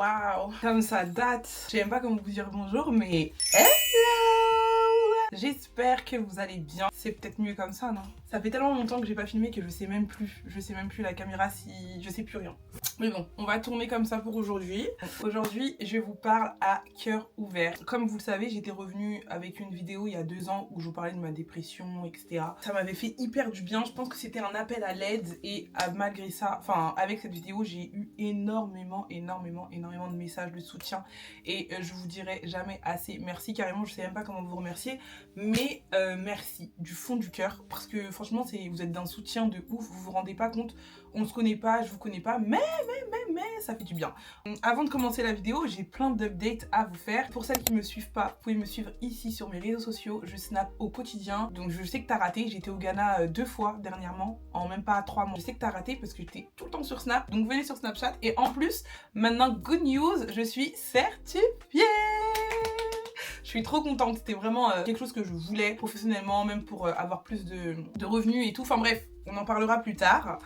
Waouh, comme ça date. Je sais même pas comment vous dire bonjour, mais hello! J'espère que vous allez bien. C'est peut-être mieux comme ça, non? Ça fait tellement longtemps que j'ai pas filmé que je sais même plus. Je sais même plus la caméra si... Je sais plus rien. Mais bon, on va tourner comme ça pour aujourd'hui. Aujourd'hui, je vous parle à cœur ouvert. Comme vous le savez, j'étais revenue avec une vidéo il y a 2 ans où je vous parlais de ma dépression, etc. Ça m'avait fait hyper du bien. Je pense que c'était un appel à l'aide et malgré ça, enfin avec cette vidéo, j'ai eu énormément de messages de soutien et je vous dirai jamais assez merci. Carrément, je sais même pas comment vous remercier, mais merci du fond du cœur parce que franchement, vous êtes d'un soutien de ouf. Vous vous rendez pas compte. On se connaît pas, je vous connais pas, mais ça fait du bien. Avant de commencer la vidéo, j'ai plein d'updates à vous faire. Pour celles qui me suivent pas, vous pouvez me suivre ici sur mes réseaux sociaux. Je snap au quotidien. Donc je sais que t'as raté. J'étais au Ghana 2 fois dernièrement, en même pas 3 mois. Je sais que t'as raté parce que j'étais tout le temps sur Snap. Donc venez sur Snapchat. Et en plus, maintenant, good news, je suis certifiée. Je suis trop contente. C'était vraiment quelque chose que je voulais professionnellement, même pour avoir plus de revenus et tout. Enfin bref. On en parlera plus tard.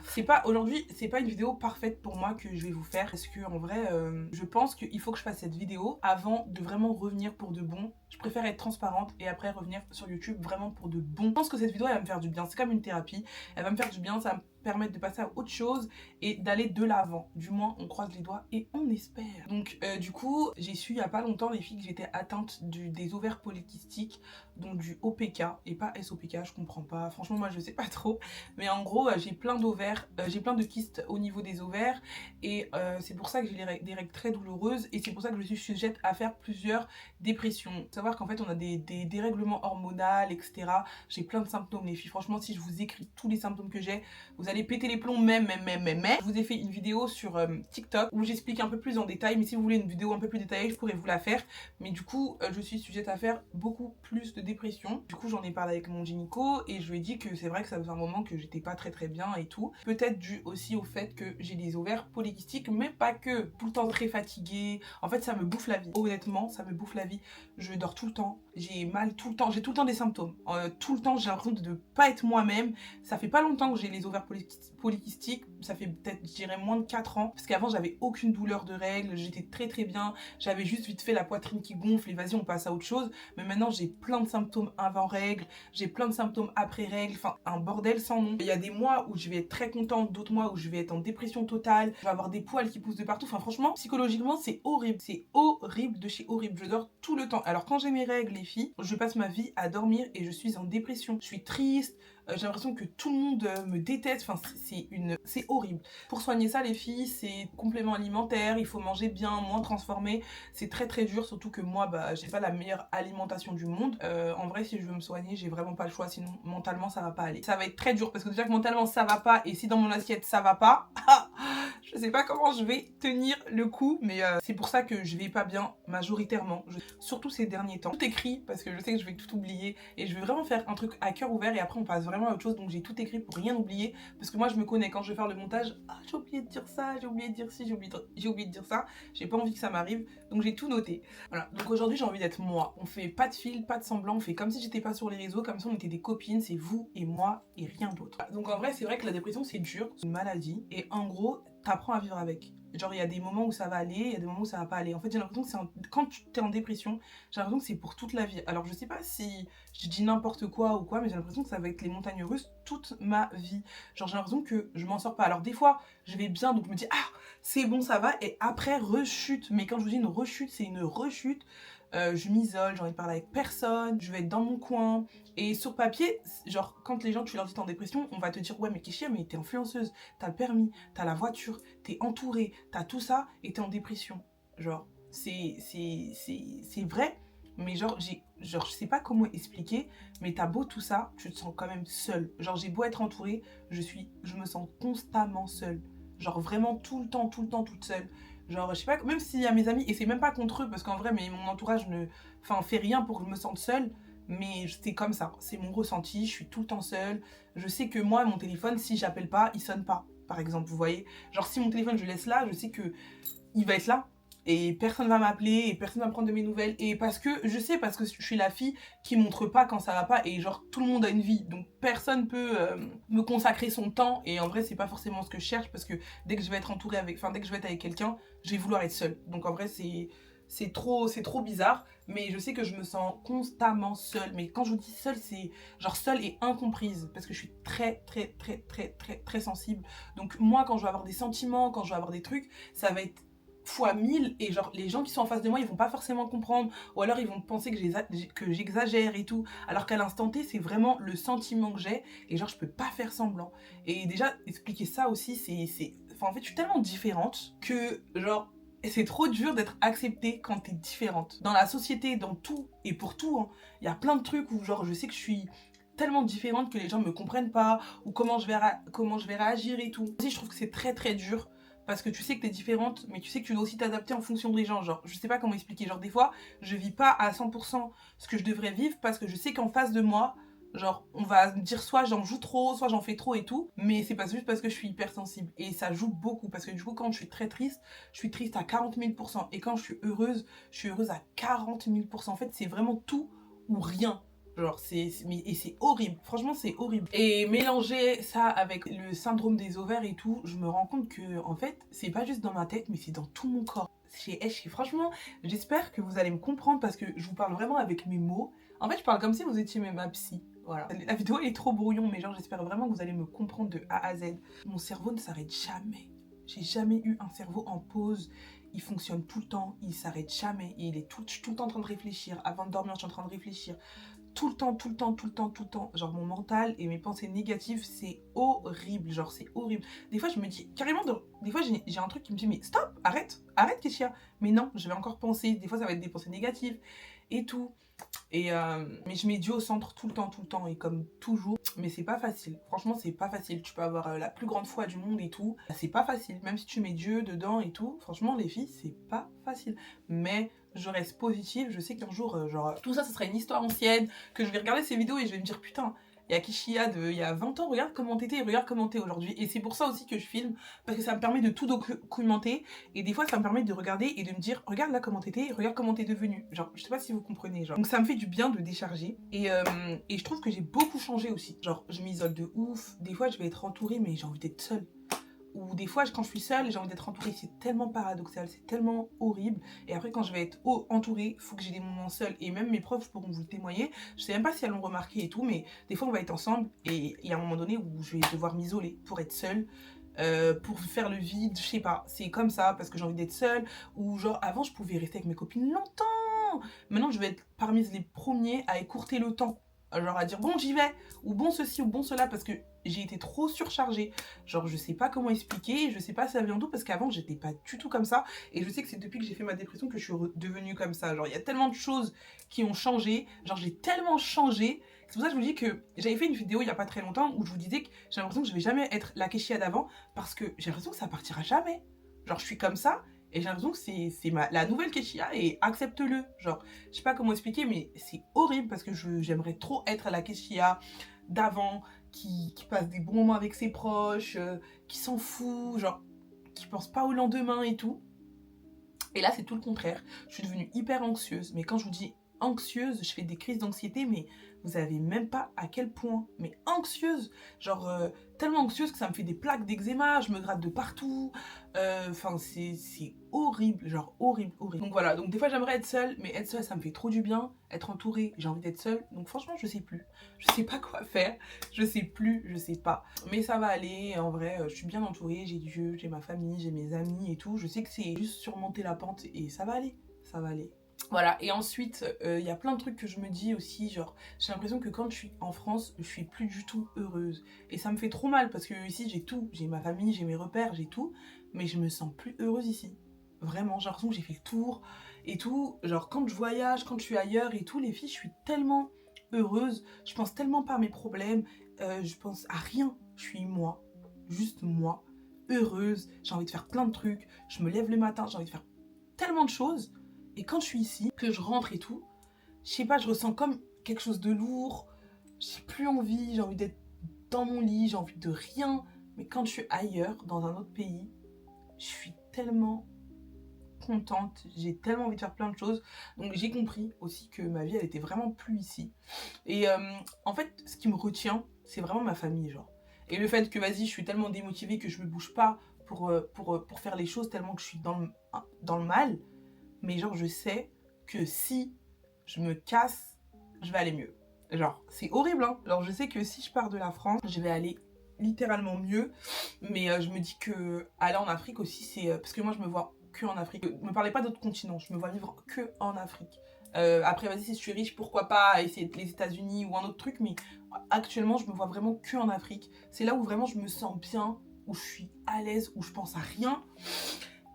Aujourd'hui, c'est pas une vidéo parfaite pour moi que je vais vous faire parce que en vrai, je pense qu'il faut que je fasse cette vidéo avant de vraiment revenir pour de bon. Je préfère être transparente et après revenir sur YouTube vraiment pour de bon. Je pense que cette vidéo elle va me faire du bien. C'est comme une thérapie. Elle va me faire du bien. Ça va me permettre de passer à autre chose et d'aller de l'avant. Du moins, on croise les doigts et on espère. Donc, du coup, j'ai su il y a pas longtemps les filles que j'étais atteinte des ovaires polykystiques, donc du OPK et pas SOPK. Je comprends pas. Franchement, moi, je sais pas trop. Mais en gros, j'ai plein d'ovaires, j'ai plein de kystes au niveau des ovaires et c'est pour ça que j'ai des règles très douloureuses et c'est pour ça que je suis sujette à faire plusieurs dépressions. Faut savoir qu'en fait, on a des dérèglements hormonaux, etc. J'ai plein de symptômes, les filles. Franchement, si je vous écris tous les symptômes que j'ai, vous allez péter les plombs, mais. Je vous ai fait une vidéo sur TikTok où j'explique un peu plus en détail, mais si vous voulez une vidéo un peu plus détaillée, je pourrais vous la faire. Mais du coup, je suis sujette à faire beaucoup plus de dépression. Du coup, j'en ai parlé avec mon gynéco et je lui ai dit que c'est vrai que ça faisait un moment que j'étais pas très bien et tout. Peut-être dû aussi au fait que j'ai des ovaires polykystiques, mais pas que. Tout le temps très fatiguée. En fait, ça me bouffe la vie. Honnêtement, ça me bouffe la vie. Je dors tout le temps. J'ai mal tout le temps. J'ai tout le temps des symptômes. Tout le temps, j'ai l'impression de ne pas être moi-même. Ça fait pas longtemps que j'ai les ovaires polykystiques. Ça fait peut-être, je dirais, moins de 4 ans. Parce qu'avant, j'avais aucune douleur de règles. J'étais très bien. J'avais juste vite fait la poitrine qui gonfle et vas-y, on passe à autre chose. Mais maintenant, j'ai plein de symptômes avant règles. J'ai plein de symptômes après règles. Enfin, un bordel sans nom. Il y a des mois où je vais être très contente, d'autres mois où je vais être en dépression totale. Je vais avoir des poils qui poussent de partout. Enfin, franchement, psychologiquement, c'est horrible. C'est horrible de chez horrible. Je dors tout le temps. Alors, quand j'ai mes règles, les filles, je passe ma vie à dormir et je suis en dépression. Je suis triste. J'ai l'impression que tout le monde me déteste. Enfin, c'est horrible. Pour soigner ça, les filles, c'est complément alimentaire. Il faut manger bien, moins transformé. C'est très dur. Surtout que moi, j'ai pas la meilleure alimentation du monde. En vrai, si je veux me soigner, j'ai vraiment pas le choix. Sinon, mentalement, ça va pas aller. Ça va être très dur parce que déjà que mentalement, ça va pas. Et si dans mon assiette, ça va pas, je sais pas comment je vais tenir le coup. Mais c'est pour ça que je vais pas bien majoritairement. Surtout ces derniers temps. Tout écrit parce que je sais que je vais tout oublier. Et je vais vraiment faire un truc à cœur ouvert. Et après, on passe vraiment à autre chose. Donc, j'ai tout écrit pour rien oublier. Parce que moi, je me connais. Quand je vais faire le montage, j'ai oublié de dire ça, j'ai oublié de dire ci, j'ai oublié de dire ça. J'ai pas envie que ça m'arrive. Donc, j'ai tout noté. Voilà. Donc, aujourd'hui, j'ai envie d'être moi. On fait pas de fil, pas de semblant. On fait comme si j'étais pas sur les réseaux. Comme si on était des copines. C'est vous et moi et rien d'autre. Donc, en vrai, c'est vrai que la dépression, c'est dur. C'est une maladie. Et en gros, t'apprends à vivre avec. Genre, il y a des moments où ça va aller, il y a des moments où ça va pas aller. En fait, j'ai l'impression que quand tu es en dépression, j'ai l'impression que c'est pour toute la vie. Alors, je sais pas si je dis n'importe quoi ou quoi, mais j'ai l'impression que ça va être les montagnes russes toute ma vie. Genre, j'ai l'impression que je m'en sors pas. Alors, des fois, je vais bien, donc je me dis, ah, c'est bon, ça va. Et après, rechute. Mais quand je vous dis une rechute, c'est une rechute. Je m'isole, j'en ai parlé avec personne, je vais être dans mon coin. Et sur papier, genre, quand les gens, tu leur dis t'es en dépression, on va te dire, ouais, mais Kéchia, mais t'es influenceuse, t'as le permis, t'as la voiture, t'es entourée, t'as tout ça, et t'es en dépression. Genre, c'est vrai, mais genre, je sais pas comment expliquer, mais t'as beau tout ça, tu te sens quand même seule. Genre, j'ai beau être entourée, je me sens constamment seule. Genre, vraiment tout le temps, toute seule. Genre, je sais pas, même s'il y a mes amis, et c'est même pas contre eux, parce qu'en vrai, mais mon entourage fait rien pour que je me sente seule, mais c'est comme ça, c'est mon ressenti, je suis tout le temps seule. Je sais que moi, mon téléphone, si j'appelle pas, il sonne pas, par exemple, vous voyez. Genre, si mon téléphone, je le laisse là, je sais que il va être là, et personne va m'appeler et personne va me prendre de mes nouvelles, et parce que je sais, parce que je suis la fille qui montre pas quand ça va pas, et genre tout le monde a une vie, donc personne peut me consacrer son temps, et en vrai c'est pas forcément ce que je cherche, parce que dès que je vais être entourée avec, enfin dès que je vais être avec quelqu'un, je vais vouloir être seule, donc en vrai c'est trop bizarre, mais je sais que je me sens constamment seule. Mais quand je vous dis seule, c'est genre seule et incomprise, parce que je suis très sensible. Donc moi, quand je vais avoir des sentiments, quand je vais avoir des trucs, ça va être fois 1000, et genre les gens qui sont en face de moi, ils vont pas forcément comprendre, ou alors ils vont penser que j'exagère et tout, alors qu'à l'instant T, c'est vraiment le sentiment que j'ai, et genre je peux pas faire semblant. Et déjà, expliquer ça aussi, enfin en fait, je suis tellement différente que genre et c'est trop dur d'être acceptée quand t'es différente. Dans la société, dans tout, et pour tout, hein, y a plein de trucs où genre je sais que je suis tellement différente que les gens me comprennent pas, ou comment je vais réagir et tout. Aussi, je trouve que c'est très dur, parce que tu sais que t'es différente, mais tu sais que tu dois aussi t'adapter en fonction des gens. Genre, je sais pas comment expliquer. Genre, des fois, je vis pas à 100% ce que je devrais vivre, parce que je sais qu'en face de moi, genre, on va dire soit j'en joue trop, soit j'en fais trop et tout, mais c'est pas juste parce que je suis hypersensible. Et ça joue beaucoup, parce que du coup, quand je suis très triste, je suis triste à 40 000%. Et quand je suis heureuse à 40 000%. En fait, c'est vraiment tout ou rien. Genre, et c'est horrible. Franchement, c'est horrible. Et mélanger ça avec le syndrome des ovaires et tout, je me rends compte que, en fait, c'est pas juste dans ma tête, mais c'est dans tout mon corps. Franchement, j'espère que vous allez me comprendre, parce que je vous parle vraiment avec mes mots. En fait, je parle comme si vous étiez ma psy. Voilà. La vidéo elle est trop brouillon, mais genre j'espère vraiment que vous allez me comprendre de A à Z. Mon cerveau ne s'arrête jamais. J'ai jamais eu un cerveau en pause. Il fonctionne tout le temps, il s'arrête jamais. Et il est je suis tout le temps en train de réfléchir. Avant de dormir, je suis en train de réfléchir. Tout le temps. Genre mon mental et mes pensées négatives, c'est horrible. Genre c'est horrible. Des fois je me dis, carrément, des fois j'ai un truc qui me dit, mais stop, arrête Kéchia. Mais non, je vais encore penser. Des fois ça va être des pensées négatives et tout. Mais je mets Dieu au centre tout le temps, et comme toujours, mais c'est pas facile, franchement c'est pas facile. Tu peux avoir la plus grande foi du monde et tout, c'est pas facile, même si tu mets Dieu dedans et tout, franchement les filles c'est pas facile, mais je reste positive. Je sais qu'un jour, genre tout ça ce sera une histoire ancienne, que je vais regarder ces vidéos et je vais me dire putain, il y a Keshia il y a 20 ans, regarde comment t'étais et regarde comment t'es aujourd'hui. Et c'est pour ça aussi que je filme, parce que ça me permet de tout documenter, et des fois ça me permet de regarder et de me dire regarde là comment t'étais, regarde comment t'es devenue. Genre je sais pas si vous comprenez, genre. Donc ça me fait du bien de décharger, et je trouve que j'ai beaucoup changé aussi. Genre je m'isole de ouf, des fois je vais être entourée mais j'ai envie d'être seule. Ou des fois quand je suis seule j'ai envie d'être entourée, c'est tellement paradoxal, c'est tellement horrible. Et après quand je vais être entourée, faut que j'ai des moments seuls, et même mes profs pourront vous le témoigner. Je sais même pas si elles l'ont remarqué et tout, mais des fois on va être ensemble et il y a un moment donné où je vais devoir m'isoler pour être seule, pour faire le vide, je sais pas, c'est comme ça parce que j'ai envie d'être seule. Ou genre avant je pouvais rester avec mes copines longtemps, maintenant je vais être parmi les premiers à écourter le temps, genre à dire bon j'y vais, ou bon ceci ou bon cela, parce que j'ai été trop surchargée. Genre je sais pas comment expliquer, je sais pas ça vient d'où, parce qu'avant j'étais pas du tout comme ça, et je sais que c'est depuis que j'ai fait ma dépression que je suis devenue comme ça. Genre il y a tellement de choses qui ont changé, genre j'ai tellement changé. C'est pour ça que je vous dis que j'avais fait une vidéo il y a pas très longtemps où je vous disais que j'ai l'impression que je vais jamais être la Keshia d'avant, parce que j'ai l'impression que ça partira jamais. Genre je suis comme ça, et j'ai l'impression que c'est la nouvelle Keshia, et accepte-le. Genre, je sais pas comment expliquer, mais c'est horrible, parce que j'aimerais trop être la Keshia d'avant, qui passe des bons moments avec ses proches, qui s'en fout, genre, qui pense pas au lendemain et tout. Et là, c'est tout le contraire. Je suis devenue hyper anxieuse. Mais quand je vous dis anxieuse, je fais des crises d'anxiété, mais vous savez même pas à quel point. Mais anxieuse, genre tellement anxieuse que ça me fait des plaques d'eczéma, je me gratte de partout. Enfin, c'est horrible, genre horrible. Donc voilà, donc des fois j'aimerais être seule, mais être seule ça me fait trop du bien. Être entourée, j'ai envie d'être seule. Donc franchement, je sais plus. Je sais pas quoi faire. Je sais pas. Mais ça va aller, en vrai, je suis bien entourée, j'ai Dieu, j'ai ma famille, j'ai mes amis et tout. Je sais que c'est juste surmonter la pente et ça va aller. Ça va aller. Voilà, et ensuite, y a plein de trucs que je me dis aussi, genre, j'ai l'impression que quand je suis en France, je suis plus du tout heureuse. Et ça me fait trop mal, parce que ici, j'ai tout. J'ai ma famille, j'ai mes repères, j'ai tout. Mais je me sens plus heureuse ici. Vraiment, j'ai l'impression que j'ai fait le tour et tout. Genre, quand je voyage, quand je suis ailleurs et tout, les filles, je suis tellement heureuse. Je pense tellement pas à mes problèmes. Je pense à rien. Je suis moi. Juste moi. Heureuse. J'ai envie de faire plein de trucs. Je me lève le matin, j'ai envie de faire tellement de choses. Et quand je suis ici, que je rentre et tout, je sais pas, je ressens comme quelque chose de lourd. J'ai plus envie, j'ai envie d'être dans mon lit, j'ai envie de rien. Mais quand je suis ailleurs, dans un autre pays, je suis tellement contente, j'ai tellement envie de faire plein de choses. Donc j'ai compris aussi que ma vie, elle était vraiment plus ici. Et en fait, ce qui me retient, c'est vraiment ma famille, genre. Et le fait que, vas-y, je suis tellement démotivée que je me bouge pas pour faire les choses tellement que je suis dans le mal. Mais genre, je sais que si je me casse, je vais aller mieux. Genre, c'est horrible, hein. Genre, je sais que si je pars de la France, je vais aller littéralement mieux. Mais je me dis que aller en Afrique aussi, c'est... parce que moi, je me vois que en Afrique. Ne me parlez pas d'autres continents, je me vois vivre que en Afrique. Après, vas-y, si je suis riche, pourquoi pas essayer les États-Unis ou un autre truc. Mais actuellement, je me vois vraiment que en Afrique. C'est là où vraiment je me sens bien, où je suis à l'aise, où je pense à rien.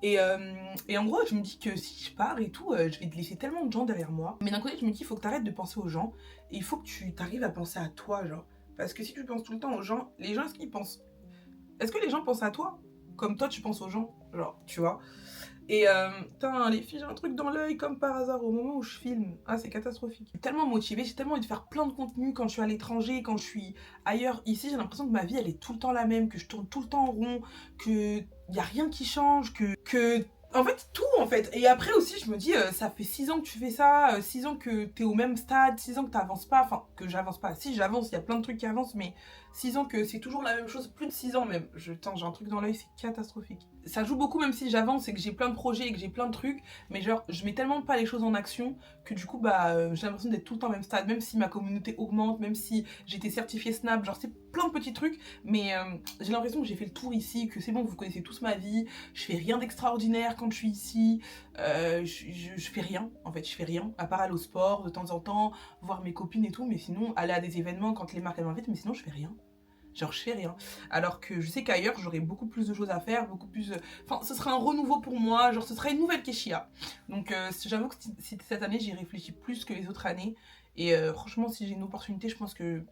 Et en gros, je me dis que si je pars et tout, je vais te laisser tellement de gens derrière moi. Mais d'un côté, je me dis, il faut que tu arrêtes de penser aux gens. Et il faut que tu arrives à penser à toi, genre. Parce que si tu penses tout le temps aux gens, les gens, est-ce qu'ils pensent... Est-ce que les gens pensent à toi comme toi, tu penses aux gens? Genre, tu vois. Et putain, les filles, j'ai un truc dans l'œil comme par hasard au moment où je filme. Ah, c'est catastrophique. Je suis tellement motivée, j'ai tellement envie de faire plein de contenu quand je suis à l'étranger, quand je suis ailleurs. Ici, j'ai l'impression que ma vie, elle est tout le temps la même, que je tourne tout le temps en rond, que y a rien qui change, que en fait, tout en fait. Et après aussi, je me dis, ça fait 6 ans que tu fais ça, 6 ans que t'es au même stade, 6 ans que t'avances pas, enfin, que j'avance pas. Si, j'avance, il y a plein de trucs qui avancent, mais 6 ans que c'est toujours la même chose, plus de 6 ans même. Attends, j'ai un truc dans l'œil, c'est catastrophique. Ça joue beaucoup, même si j'avance et que j'ai plein de projets et que j'ai plein de trucs, mais genre, je mets tellement pas les choses en action que du coup, bah, j'ai l'impression d'être tout le temps au même stade, même si ma communauté augmente, même si j'étais certifiée Snap, genre, c'est plein de petits trucs, mais j'ai l'impression que j'ai fait le tour ici, que c'est bon, vous connaissez tous ma vie, je fais rien d'extraordinaire quand je suis ici, je fais rien, en fait, je fais rien, à part aller au sport de temps en temps, voir mes copines et tout, mais sinon, aller à des événements quand les marques elles m'invitent, mais sinon, je fais rien. Genre, je fais rien. Alors que je sais qu'ailleurs, j'aurais beaucoup plus de choses à faire, beaucoup plus... Enfin, ce sera un renouveau pour moi, genre, ce sera une nouvelle Keshia. Donc, j'avoue que cette année, j'y réfléchis plus que les autres années. Et franchement, si j'ai une opportunité, je pense que...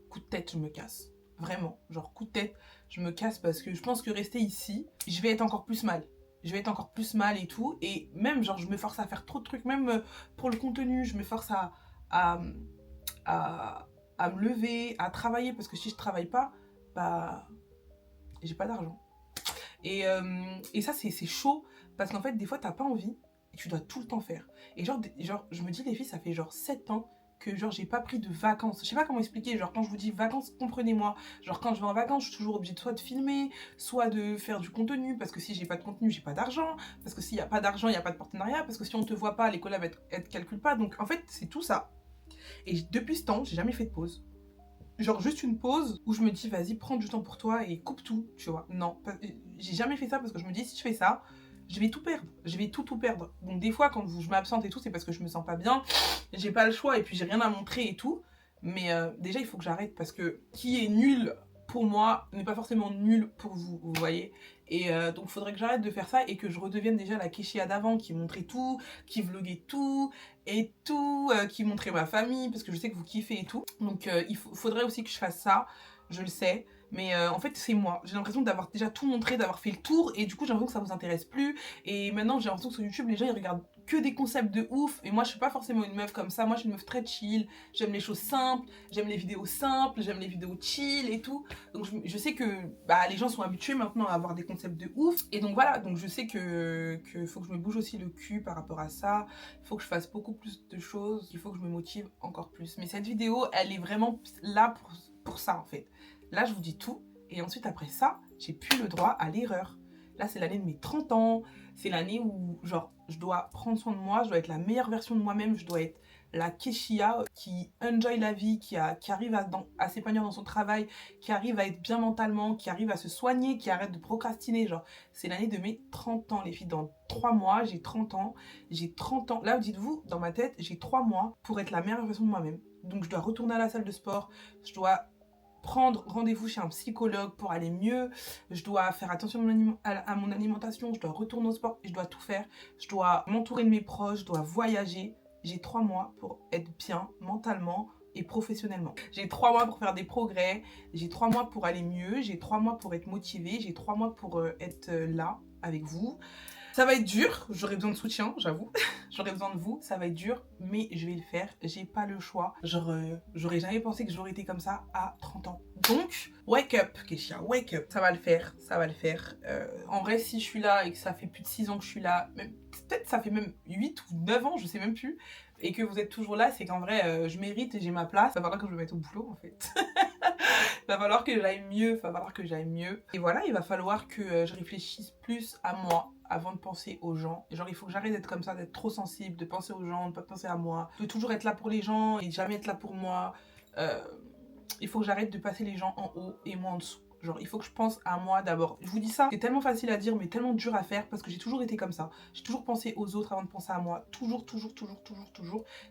Coup de tête, je me casse. Vraiment. Genre, coup de tête, je me casse parce que je pense que rester ici, je vais être encore plus mal. Je vais être encore plus mal et tout. Et même, genre, je me force à faire trop de trucs. Même pour le contenu, je me force à, à, à me lever, à travailler, parce que si je travaille pas, bah, j'ai pas d'argent. Et ça, c'est chaud, parce qu'en fait, des fois, t'as pas envie, et tu dois tout le temps faire. Et genre, je me dis, les filles, ça fait genre 7 ans que genre j'ai pas pris de vacances. Je sais pas comment expliquer, genre quand je vous dis vacances, comprenez-moi. Genre quand je vais en vacances, je suis toujours obligée de soit de filmer, soit de faire du contenu, parce que si j'ai pas de contenu, j'ai pas d'argent, parce que s'il y a pas d'argent, il y a pas de partenariat, parce que si on te voit pas, les collabs, elles te calculent pas. Donc en fait, c'est tout ça. Et depuis ce temps, j'ai jamais fait de pause. Genre juste une pause où je me dis vas-y prends du temps pour toi et coupe tout, tu vois. Non, j'ai jamais fait ça parce que je me dis si je fais ça, je vais tout perdre, je vais tout perdre. Donc des fois quand je m'absente et tout, c'est parce que je me sens pas bien, j'ai pas le choix et puis j'ai rien à montrer et tout. Mais déjà il faut que j'arrête parce que qui est nul pour moi n'est pas forcément nul pour vous, vous voyez. Et donc il faudrait que j'arrête de faire ça et que je redevienne déjà la Keshia d'avant qui montrait tout, qui vloguait tout et tout, qui montrait ma famille parce que je sais que vous kiffez et tout. Donc il faudrait aussi que je fasse ça, je le sais. Mais en fait c'est moi, j'ai l'impression d'avoir déjà tout montré, d'avoir fait le tour et du coup j'ai l'impression que ça vous intéresse plus. Et maintenant j'ai l'impression que sur YouTube les gens ils regardent que des concepts de ouf. Et moi je suis pas forcément une meuf comme ça, moi je suis une meuf très chill. J'aime les choses simples, j'aime les vidéos simples, j'aime les vidéos chill et tout. Donc je sais que bah, les gens sont habitués maintenant à avoir des concepts de ouf. Et donc voilà, donc je sais que faut que je me bouge aussi le cul par rapport à ça. Il faut que je fasse beaucoup plus de choses, il faut que je me motive encore plus. Mais cette vidéo elle est vraiment là pour ça en fait. Là, je vous dis tout. Et ensuite, après ça, j'ai plus le droit à l'erreur. Là, c'est l'année de mes 30 ans. C'est l'année où, genre, je dois prendre soin de moi. Je dois être la meilleure version de moi-même. Je dois être la Keshia qui enjoy la vie, qui arrive à s'épanouir dans son travail, qui arrive à être bien mentalement, qui arrive à se soigner, qui arrête de procrastiner. Genre, c'est l'année de mes 30 ans, les filles. Dans 3 mois, j'ai 30 ans. J'ai 30 ans. Là, dites-vous, dans ma tête, j'ai 3 mois pour être la meilleure version de moi-même. Donc, je dois retourner à la salle de sport. Je dois prendre rendez-vous chez un psychologue pour aller mieux, je dois faire attention à mon alimentation, je dois retourner au sport, je dois tout faire, je dois m'entourer de mes proches, je dois voyager. J'ai 3 mois pour être bien mentalement et professionnellement. J'ai 3 mois pour faire des progrès, j'ai 3 mois pour aller mieux, j'ai 3 mois pour être motivée, j'ai 3 mois pour être là avec vous. Ça va être dur, j'aurai besoin de soutien, j'avoue. J'aurai besoin de vous, ça va être dur, mais je vais le faire. J'ai pas le choix. Genre, j'aurais jamais pensé que j'aurais été comme ça à 30 ans. Donc, wake up, Kesha, wake up. Ça va le faire, ça va le faire. En vrai, si je suis là et que ça fait plus de 6 ans que je suis là, peut-être ça fait même 8 ou 9 ans, je sais même plus, et que vous êtes toujours là, c'est qu'en vrai, je mérite et j'ai ma place. Il va falloir que je me mette au boulot, en fait. Il va falloir que j'aille mieux, il va falloir que j'aille mieux. Et voilà, il va falloir que je réfléchisse plus à moi avant de penser aux gens. Genre, il faut que j'arrête d'être comme ça, d'être trop sensible, de penser aux gens, de pas penser à moi, de toujours être là pour les gens et jamais être là pour moi. Il faut que j'arrête de passer les gens en haut et moi en dessous. Genre, il faut que je pense à moi d'abord. Je vous dis ça, c'est tellement facile à dire, mais tellement dur à faire parce que j'ai toujours été comme ça. J'ai toujours pensé aux autres avant de penser à moi. Toujours.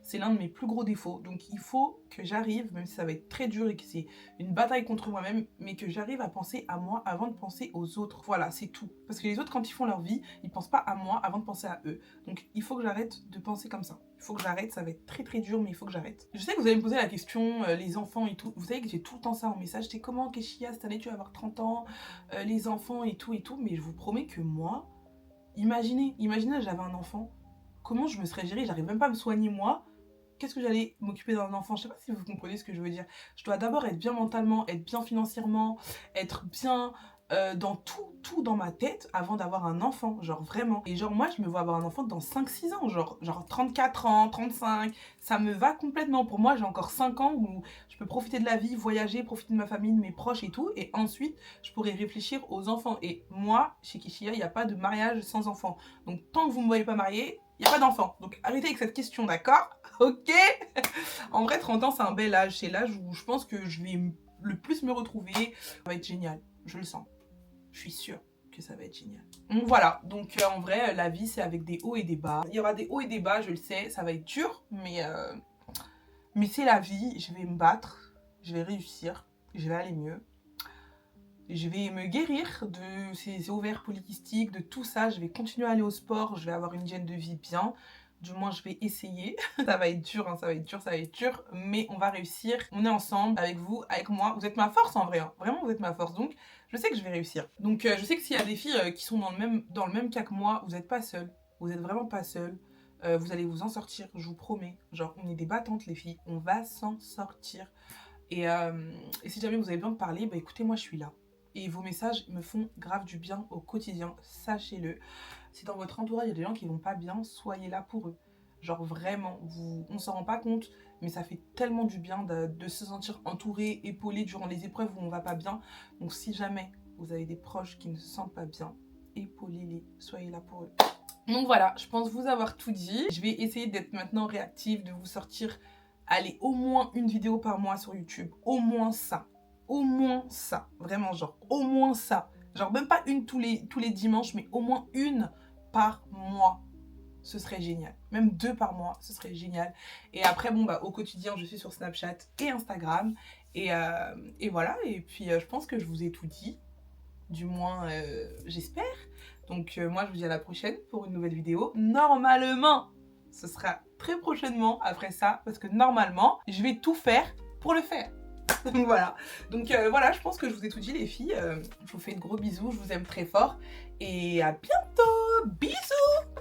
C'est l'un de mes plus gros défauts. Donc, il faut que j'arrive, même si ça va être très dur et que c'est une bataille contre moi-même, mais que j'arrive à penser à moi avant de penser aux autres. Voilà, c'est tout. Parce que les autres, quand ils font leur vie, ils pensent pas à moi avant de penser à eux. Donc, il faut que j'arrête de penser comme ça. Il faut que j'arrête, ça va être très dur, mais il faut que j'arrête. Je sais que vous allez me poser la question, les enfants et tout. Vous savez que j'ai tout le temps ça en message. C'est comment, Keshia, cette année tu vas avoir 30 ans, les enfants et tout. Mais je vous promets que moi, imaginez, j'avais un enfant. Comment je me serais gérée? J'arrive même pas à me soigner moi. Qu'est-ce que j'allais m'occuper d'un enfant? Je sais pas si vous comprenez ce que je veux dire. Je dois d'abord être bien mentalement, être bien financièrement, être bien dans tout dans ma tête avant d'avoir un enfant, genre vraiment. Et genre moi je me vois avoir un enfant dans 5-6 ans, genre 34 ans, 35, ça me va complètement. Pour moi j'ai encore 5 ans où je peux profiter de la vie, voyager, profiter de ma famille, de mes proches et tout, et ensuite je pourrais réfléchir aux enfants. Et moi, chez Keshia, il n'y a pas de mariage sans enfant. Donc tant que vous ne me voyez pas mariée, il n'y a pas d'enfant. Donc arrêtez avec cette question, d'accord? Ok. En vrai 30 ans c'est un bel âge, c'est l'âge où je pense que je vais le plus me retrouver. Ça va être génial, je le sens. Je suis sûre que ça va être génial. Donc voilà, donc en vrai, la vie, c'est avec des hauts et des bas. Il y aura des hauts et des bas, je le sais, ça va être dur, mais c'est la vie, je vais me battre, je vais réussir, je vais aller mieux. Je vais me guérir de ces ovaires polykystiques, de tout ça, je vais continuer à aller au sport, je vais avoir une hygiène de vie bien. Du moins, je vais essayer. Ça va être dur, hein, ça va être dur, mais on va réussir. On est ensemble, avec vous, avec moi. Vous êtes ma force en vrai, hein. Vraiment, vous êtes ma force. Donc, je sais que je vais réussir. Donc, je sais que s'il y a des filles qui sont dans le même cas que moi, vous n'êtes pas seules. Vous n'êtes vraiment pas seules. Vous allez vous en sortir, je vous promets. Genre, on est des battantes, les filles. On va s'en sortir. Et si jamais vous avez besoin de parler, bah écoutez, moi, je suis là. Et vos messages me font grave du bien au quotidien, sachez-le. Si dans votre entourage, il y a des gens qui vont pas bien, soyez là pour eux. Genre vraiment, on s'en rend pas compte, mais ça fait tellement du bien de se sentir entouré, épaulé durant les épreuves où on va pas bien. Donc si jamais vous avez des proches qui ne se sentent pas bien, épaulez-les, soyez là pour eux. Donc voilà, je pense vous avoir tout dit. Je vais essayer d'être maintenant réactive, de vous sortir, allez, au moins une vidéo par mois sur YouTube. Au moins ça. Au moins ça. Vraiment, genre, au moins ça. Genre, même pas une tous les dimanches, mais au moins une par mois. Ce serait génial. Même 2 par mois, ce serait génial. Et après, bon, bah, au quotidien, je suis sur Snapchat et Instagram. Et voilà. Et puis, je pense que je vous ai tout dit. Du moins, j'espère. Donc, moi, je vous dis à la prochaine pour une nouvelle vidéo. Normalement, ce sera très prochainement après ça. Parce que normalement, je vais tout faire pour le faire. Donc voilà. Donc voilà, je pense que je vous ai tout dit, les filles. Je vous fais de gros bisous. Je vous aime très fort. Et à bientôt. Bisous.